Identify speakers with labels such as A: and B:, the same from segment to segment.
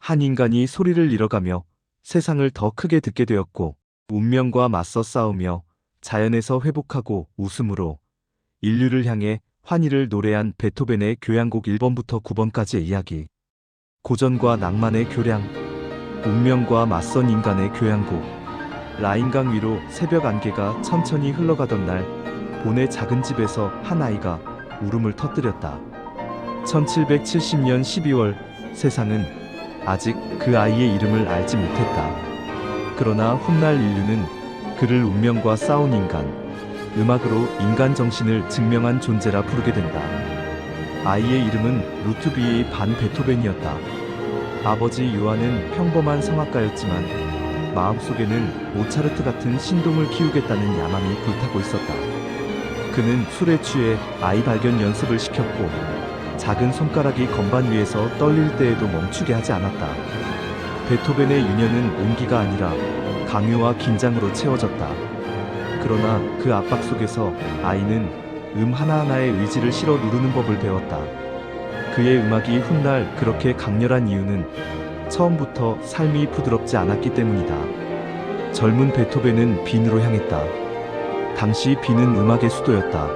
A: 한 인간이 소리를 잃어가며 세상을 더 크게 듣게 되었고, 운명과 맞서 싸우며 자연에서 회복하고 웃음으로 인류를 향해 환희를 노래한 베토벤의 교향곡 1번부터 9번까지의 이야기. 고전과 낭만의 교량, 운명과 맞선 인간의 교향곡. 라인강 위로 새벽 안개가 천천히 흘러가던 날, 본의 작은 집에서 한 아이가 울음을 터뜨렸다. 1770년 12월, 세상은 아직 그 아이의 이름을 알지 못했다. 그러나 훗날 인류는 그를 운명과 싸운 인간, 음악으로 인간 정신을 증명한 존재라 부르게 된다. 아이의 이름은 루트비에이 반 베토벤이었다. 아버지 요한은 평범한 성악가였지만 마음속에는 모차르트 같은 신동을 키우겠다는 야망이 불타고 있었다. 그는 술에 취해 아이 발견 연습을 시켰고, 작은 손가락이 건반 위에서 떨릴 때에도 멈추게 하지 않았다. 베토벤의 유년은 온기가 아니라 강요와 긴장으로 채워졌다. 그러나 그 압박 속에서 아이는 하나하나의 의지를 실어 누르는 법을 배웠다. 그의 음악이 훗날 그렇게 강렬한 이유는 처음부터 삶이 부드럽지 않았기 때문이다. 젊은 베토벤은 빈으로 향했다. 당시 빈은 음악의 수도였다.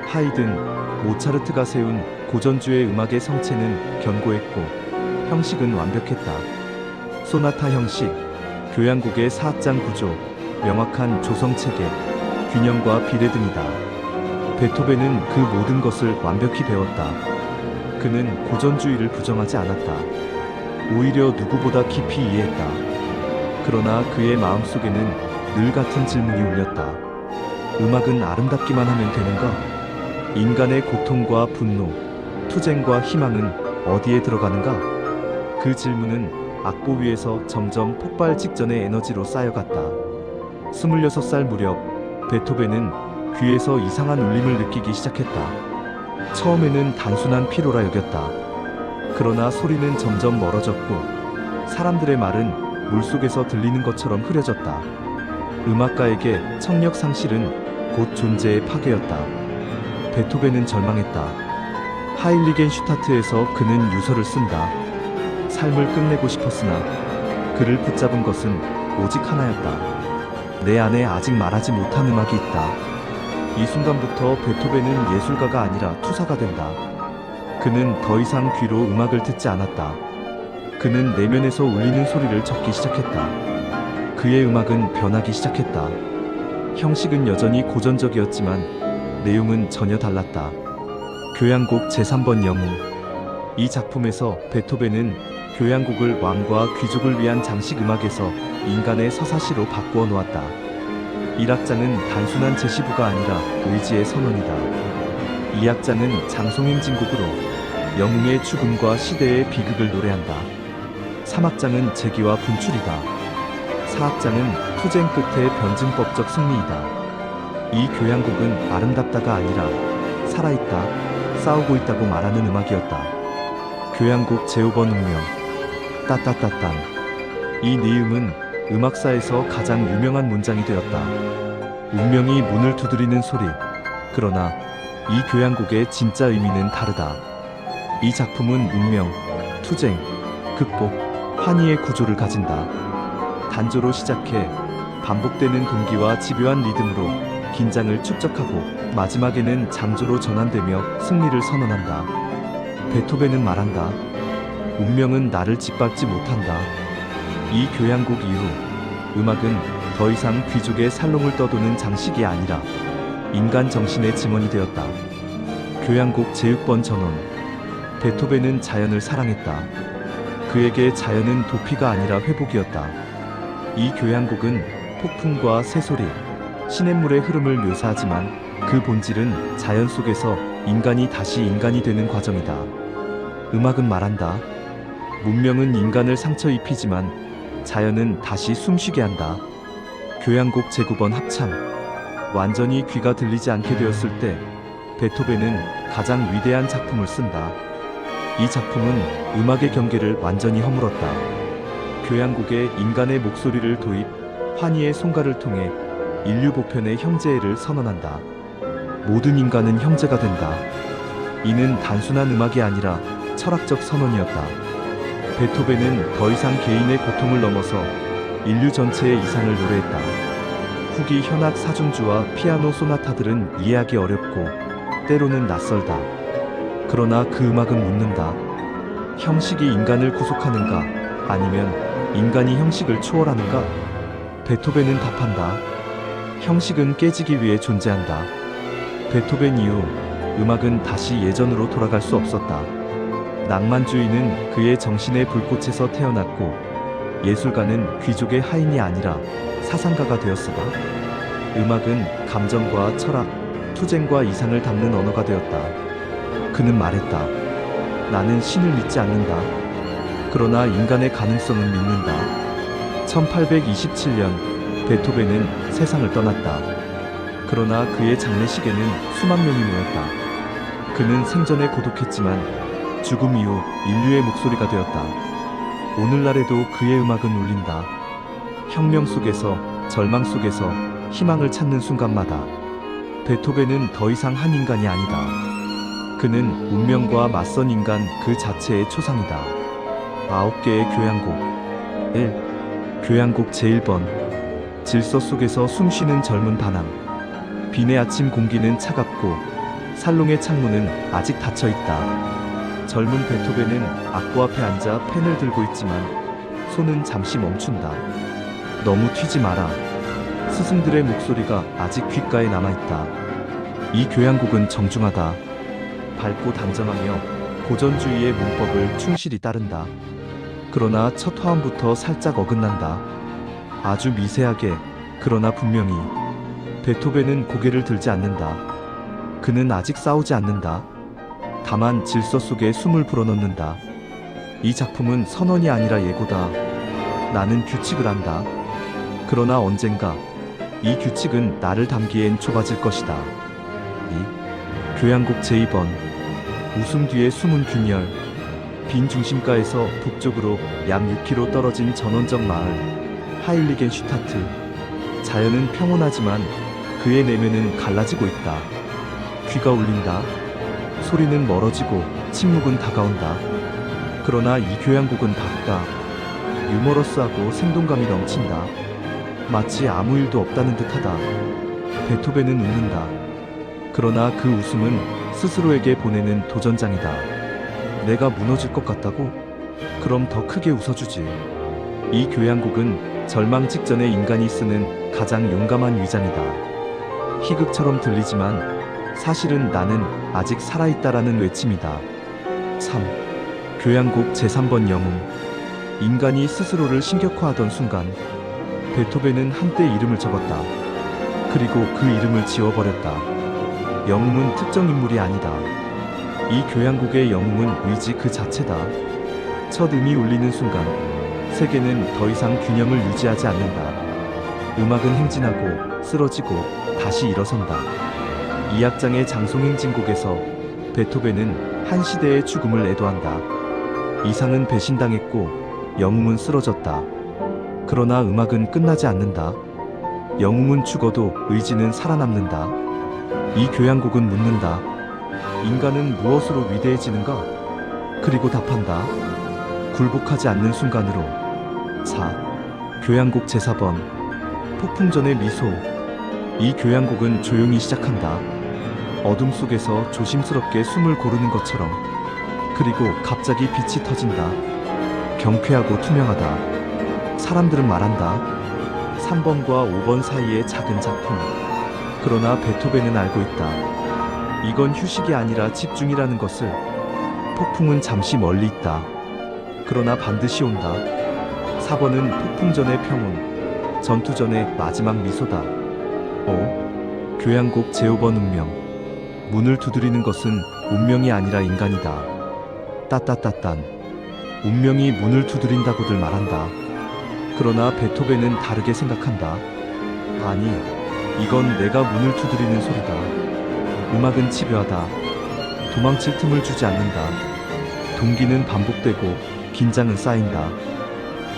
A: 하이든, 모차르트가 세운 고전주의 음악의 성체는 견고했고 형식은 완벽했다. 소나타 형식, 교향곡의 사악장 구조, 명확한 조성체계, 균형과 비례 등이다. 베토벤은 그 모든 것을 완벽히 배웠다. 그는 고전주의를 부정하지 않았다. 오히려 누구보다 깊이 이해했다. 그러나 그의 마음속에는 늘 같은 질문이 울렸다. 음악은 아름답기만 하면 되는가? 인간의 고통과 분노, 투쟁과 희망은 어디에 들어가는가? 그 질문은 악보 위에서 점점 폭발 직전의 에너지로 쌓여갔다. 26살 무렵, 베토벤은 귀에서 이상한 울림을 느끼기 시작했다. 처음에는 단순한 피로라 여겼다. 그러나 소리는 점점 멀어졌고, 사람들의 말은 물속에서 들리는 것처럼 흐려졌다. 음악가에게 청력 상실은 곧 존재의 파괴였다. 베토벤은 절망했다. 하일리겐 슈타트에서 그는 유서를 쓴다. 삶을 끝내고 싶었으나 그를 붙잡은 것은 오직 하나였다. 내 안에 아직 말하지 못한 음악이 있다. 이 순간부터 베토벤은 예술가가 아니라 투사가 된다. 그는 더 이상 귀로 음악을 듣지 않았다. 그는 내면에서 울리는 소리를 적기 시작했다. 그의 음악은 변하기 시작했다. 형식은 여전히 고전적이었지만 내용은 전혀 달랐다. 교향곡 제3번 영웅. 이 작품에서 베토벤은 교향곡을 왕과 귀족을 위한 장식 음악에서 인간의 서사시로 바꾸어 놓았다. 1악장은 단순한 제시부가 아니라 의지의 선언이다. 2악장은 장송행진곡으로 영웅의 죽음과 시대의 비극을 노래한다. 3악장은 재기와 분출이다. 4악장은 투쟁 끝의 변증법적 승리이다. 이 교향곡은 아름답다가 아니라 살아있다, 싸우고 있다고 말하는 음악이었다. 교향곡 제5번 운명. 따따따땅. 이 니음은 음악사에서 가장 유명한 문장이 되었다. 운명이 문을 두드리는 소리. 그러나 이 교향곡의 진짜 의미는 다르다. 이 작품은 운명, 투쟁, 극복, 환희의 구조를 가진다. 단조로 시작해 반복되는 동기와 집요한 리듬으로 긴장을 축적하고 마지막에는 장조로 전환되며 승리를 선언한다. 베토벤은 말한다. 운명은 나를 짓밟지 못한다. 이 교향곡 이후 음악은 더 이상 귀족의 살롱을 떠도는 장식이 아니라 인간 정신의 증언이 되었다. 교향곡 제6번 전원. 베토벤은 자연을 사랑했다. 그에게 자연은 도피가 아니라 회복이었다. 이 교향곡은 폭풍과 새소리, 시냇물의 흐름을 묘사하지만 그 본질은 자연 속에서 인간이 다시 인간이 되는 과정이다. 음악은 말한다. 문명은 인간을 상처 입히지만 자연은 다시 숨쉬게 한다. 교향곡 제9번 합창. 완전히 귀가 들리지 않게 되었을 때 베토벤은 가장 위대한 작품을 쓴다. 이 작품은 음악의 경계를 완전히 허물었다. 교향곡에 인간의 목소리를 도입, 환희의 송가를 통해 인류 보편의 형제애를 선언한다. 모든 인간은 형제가 된다. 이는 단순한 음악이 아니라 철학적 선언이었다. 베토벤은 더 이상 개인의 고통을 넘어서 인류 전체의 이상을 노래했다. 후기 현악 사중주와 피아노 소나타들은 이해하기 어렵고 때로는 낯설다. 그러나 그 음악은 묻는다. 형식이 인간을 구속하는가? 아니면 인간이 형식을 초월하는가? 베토벤은 답한다. 형식은 깨지기 위해 존재한다. 베토벤 이후 음악은 다시 예전으로 돌아갈 수 없었다. 낭만주의는 그의 정신의 불꽃에서 태어났고 예술가는 귀족의 하인이 아니라 사상가가 되었으다. 음악은 감정과 철학, 투쟁과 이상을 담는 언어가 되었다. 그는 말했다. 나는 신을 믿지 않는다. 그러나 인간의 가능성은 믿는다. 1827년 베토벤은 세상을 떠났다. 그러나 그의 장례식에는 수만 명이 모였다. 그는 생전에 고독했지만 죽음 이후 인류의 목소리가 되었다. 오늘날에도 그의 음악은 울린다. 혁명 속에서, 절망 속에서 희망을 찾는 순간마다 베토벤은 더 이상 한 인간이 아니다. 그는 운명과 맞선 인간 그 자체의 초상이다. 9개의 교향곡. 1. 교향곡 제1번. 질서 속에서 숨쉬는 젊은 반항. 빈의 아침 공기는 차갑고 살롱의 창문은 아직 닫혀 있다. 젊은 베토벤은 악보 앞에 앉아 펜을 들고 있지만 손은 잠시 멈춘다. 너무 튀지 마라. 스승들의 목소리가 아직 귓가에 남아있다. 이 교향곡은 정중하다. 밝고 단정하며 고전주의의 문법을 충실히 따른다. 그러나 첫 화음부터 살짝 어긋난다. 아주 미세하게, 그러나 분명히. 베토벤은 고개를 들지 않는다. 그는 아직 싸우지 않는다. 다만 질서 속에 숨을 불어넣는다. 이 작품은 선언이 아니라 예고다. 나는 규칙을 안다. 그러나 언젠가 이 규칙은 나를 담기엔 좁아질 것이다. 2. 교향곡 제2번. 웃음 뒤에 숨은 균열. 빈 중심가에서 북쪽으로 약 6km 떨어진 전원적 마을 하일리겐슈타트. 자연은 평온하지만 그의 내면은 갈라지고 있다. 귀가 울린다. 소리는 멀어지고 침묵은 다가온다. 그러나 이 교향곡은 밝다. 유머러스하고 생동감이 넘친다. 마치 아무 일도 없다는 듯하다. 베토벤은 웃는다. 그러나 그 웃음은 스스로에게 보내는 도전장이다. 내가 무너질 것 같다고? 그럼 더 크게 웃어주지. 이 교향곡은 절망 직전에 인간이 쓰는 가장 용감한 위장이다. 희극처럼 들리지만 사실은 나는 아직 살아있다라는 외침이다. 3. 교향곡 제3번 영웅. 인간이 스스로를 신격화하던 순간 베토벤은 한때 이름을 적었다. 그리고 그 이름을 지워버렸다. 영웅은 특정 인물이 아니다. 이 교향곡의 영웅은 의지 그 자체다. 첫 음이 울리는 순간 세계는 더 이상 균형을 유지하지 않는다. 음악은 행진하고 쓰러지고 다시 일어선다. 이 악장의 장송행진곡에서 베토벤은 한 시대의 죽음을 애도한다. 이상은 배신당했고 영웅은 쓰러졌다. 그러나 음악은 끝나지 않는다. 영웅은 죽어도 의지는 살아남는다. 이 교향곡은 묻는다. 인간은 무엇으로 위대해지는가? 그리고 답한다. 굴복하지 않는 순간으로. 4. 교향곡 제4번. 폭풍 전의 미소. 이 교향곡은 조용히 시작한다. 어둠 속에서 조심스럽게 숨을 고르는 것처럼. 그리고 갑자기 빛이 터진다. 경쾌하고 투명하다. 사람들은 말한다. 3번과 5번 사이의 작은 작품. 그러나 베토벤은 알고 있다. 이건 휴식이 아니라 집중이라는 것을. 폭풍은 잠시 멀리 있다. 그러나 반드시 온다. 4번은 폭풍 전의 평온, 전투 전의 마지막 미소다. 5. 교향곡 제5번 운명. 문을 두드리는 것은 운명이 아니라 인간이다. 따따따딴. 운명이 문을 두드린다고들 말한다. 그러나 베토벤은 다르게 생각한다. 아니, 이건 내가 문을 두드리는 소리다. 음악은 집요하다. 도망칠 틈을 주지 않는다. 동기는 반복되고 긴장은 쌓인다.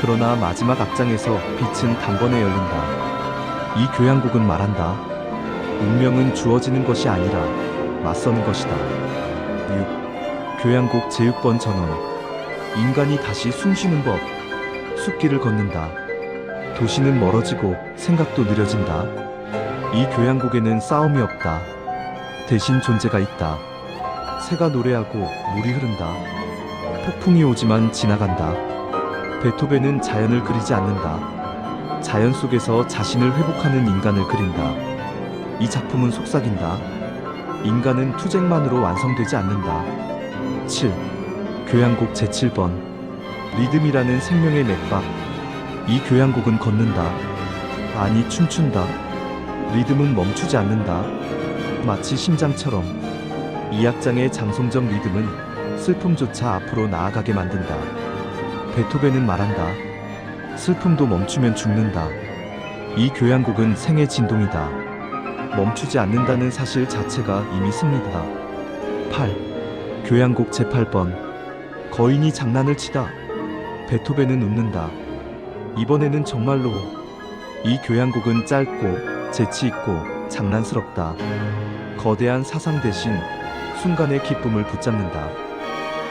A: 그러나 마지막 악장에서 빛은 단번에 열린다. 이 교향곡은 말한다. 운명은 주어지는 것이 아니라 맞서는 것이다. 6. 교향곡 제6번 전원. 인간이 다시 숨쉬는 법. 숲길을 걷는다. 도시는 멀어지고 생각도 느려진다. 이 교향곡에는 싸움이 없다. 대신 존재가 있다. 새가 노래하고 물이 흐른다. 폭풍이 오지만 지나간다. 베토벤은 자연을 그리지 않는다. 자연 속에서 자신을 회복하는 인간을 그린다. 이 작품은 속삭인다. 인간은 투쟁만으로 완성되지 않는다. 7. 교향곡 제7번. 리듬이라는 생명의 맥박. 이 교향곡은 걷는다. 아니, 춤춘다. 리듬은 멈추지 않는다. 마치 심장처럼. 이 악장의 장송적 리듬은 슬픔조차 앞으로 나아가게 만든다. 베토벤은 말한다. 슬픔도 멈추면 죽는다. 이 교향곡은 생의 진동이다. 멈추지 않는다는 사실 자체가 이미 승리다. 8. 교향곡 제8번. 거인이 장난을 치다. 베토벤은 웃는다. 이번에는 정말로. 이 교향곡은 짧고 재치있고 장난스럽다. 거대한 사상 대신 순간의 기쁨을 붙잡는다.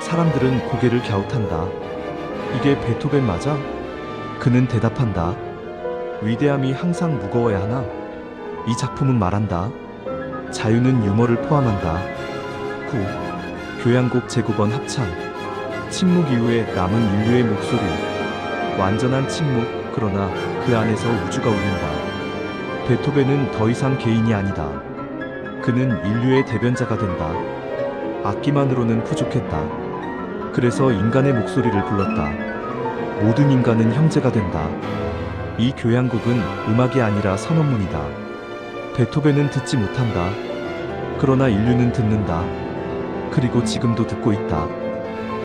A: 사람들은 고개를 갸웃한다. 이게 베토벤 맞아? 그는 대답한다. 위대함이 항상 무거워야 하나? 이 작품은 말한다. 자유는 유머를 포함한다. 9. 교향곡 제9번 합창. 침묵 이후에 남은 인류의 목소리. 완전한 침묵, 그러나 그 안에서 우주가 울린다. 베토벤은 더 이상 개인이 아니다. 그는 인류의 대변자가 된다. 악기만으로는 부족했다. 그래서 인간의 목소리를 불렀다. 모든 인간은 형제가 된다. 이 교향곡은 음악이 아니라 선언문이다. 베토벤은 듣지 못한다. 그러나 인류는 듣는다. 그리고 지금도 듣고 있다.